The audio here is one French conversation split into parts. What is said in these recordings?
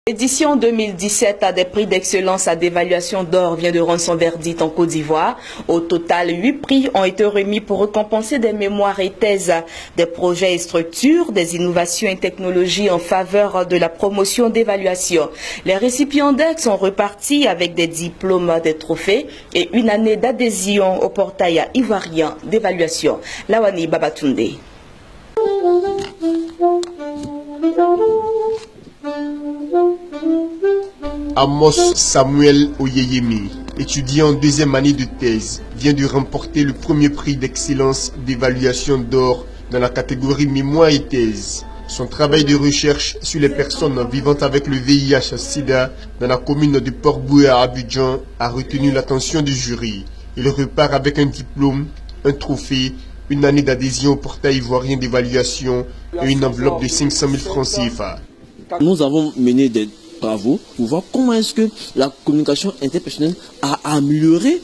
L'édition 2017 des prix d'excellence d'évaluation d'or vient de rendre son verdict en Côte d'Ivoire. Au total, 8 prix ont été remis pour récompenser des mémoires et thèses, des projets et structures, des innovations et technologies en faveur de la promotion d'évaluation. Les récipiendaires sont repartis avec des diplômes, des trophées et une année d'adhésion au portail ivoirien d'évaluation. Lawani Babatunde. Amos Samuel Oyeyemi, étudiant en deuxième année de thèse, vient de remporter le premier prix d'excellence d'évaluation d'or dans la catégorie mémoire et thèse. Son travail de recherche sur les personnes vivant avec le VIH-Sida dans la commune de Port-Boué à Abidjan a retenu l'attention du jury. Il repart avec un diplôme, un trophée, une année d'adhésion au portail ivoirien d'évaluation et une enveloppe de 500 000 francs CFA. Nous avons mené des travaux pour voir comment est-ce que la communication interpersonnelle a amélioré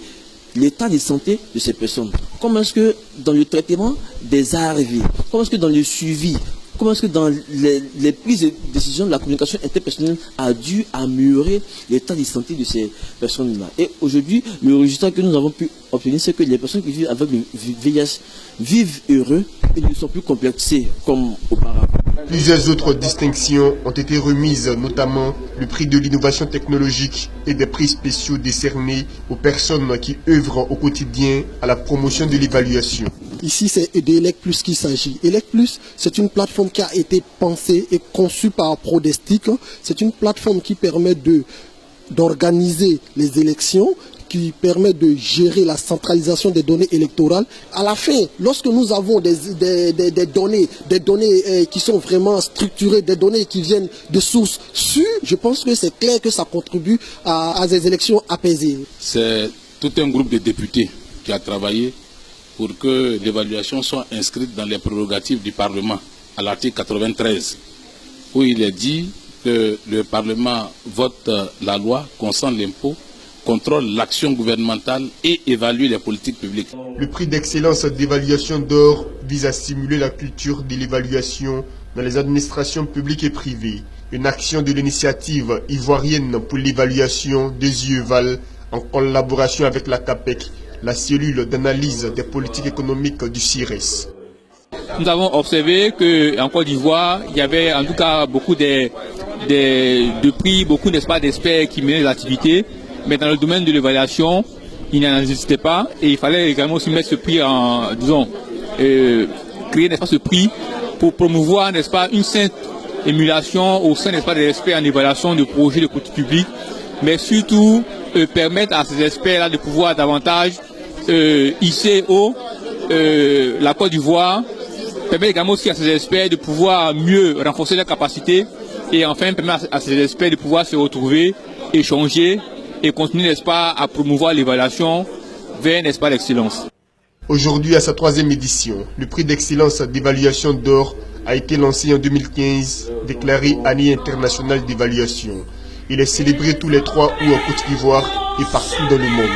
l'état de santé de ces personnes. Comment est-ce que dans le traitement des ARV, comment est-ce que dans le suivi, comment est-ce que dans les prises de décision, la communication interpersonnelle a dû améliorer l'état de santé de ces personnes-là. Et aujourd'hui, le résultat que nous avons pu obtenir, c'est que les personnes qui vivent avec le VIH vivent heureux et ne sont plus complexés comme auparavant. Plusieurs autres distinctions ont été remises, notamment le prix de l'innovation technologique et des prix spéciaux décernés aux personnes qui œuvrent au quotidien à la promotion de l'évaluation. Ici, c'est de Elec Plus qu'il s'agit. Elec Plus, c'est une plateforme qui a été pensée et conçue par Prodestic. C'est une plateforme qui permet d'organiser les élections, qui permet de gérer la centralisation des données électorales. À la fin, lorsque nous avons des données qui sont vraiment structurées, des données qui viennent de sources sûres, je pense que c'est clair que ça contribue à des élections apaisées. C'est tout un groupe de députés qui a travaillé pour que l'évaluation soit inscrite dans les prérogatives du Parlement, à l'article 93, où il est dit que le Parlement vote la loi concernant l'impôt, contrôle l'action gouvernementale et évalue les politiques publiques. Le prix d'excellence d'évaluation d'or vise à stimuler la culture de l'évaluation dans les administrations publiques et privées. Une action de l'initiative ivoirienne pour l'évaluation des UEVAL en collaboration avec la CAPEC, la cellule d'analyse des politiques économiques du CIRES. Nous avons observé qu'en Côte d'Ivoire, il y avait en tout cas beaucoup de prix, beaucoup d'experts qui menaient l'activité. Mais dans le domaine de l'évaluation, il n'en existait pas et il fallait également aussi mettre ce prix en, disons, créer n'est-ce pas, ce prix pour promouvoir n'est-ce pas, une saine émulation au sein n'est-ce pas, des experts en évaluation de projets de politique publique, mais surtout permettre à ces experts-là de pouvoir davantage hisser haut la Côte d'Ivoire, permettre également aussi à ces experts de pouvoir mieux renforcer leurs capacités et enfin permettre à ces experts de pouvoir se retrouver, échanger et continuer, n'est-ce pas, à promouvoir l'évaluation vers, n'est-ce pas, l'excellence. Aujourd'hui, à sa 3e édition, le prix d'excellence d'évaluation d'or a été lancé en 2015, déclaré année internationale d'évaluation. Il est célébré tous les 3 août en Côte d'Ivoire et partout dans le monde.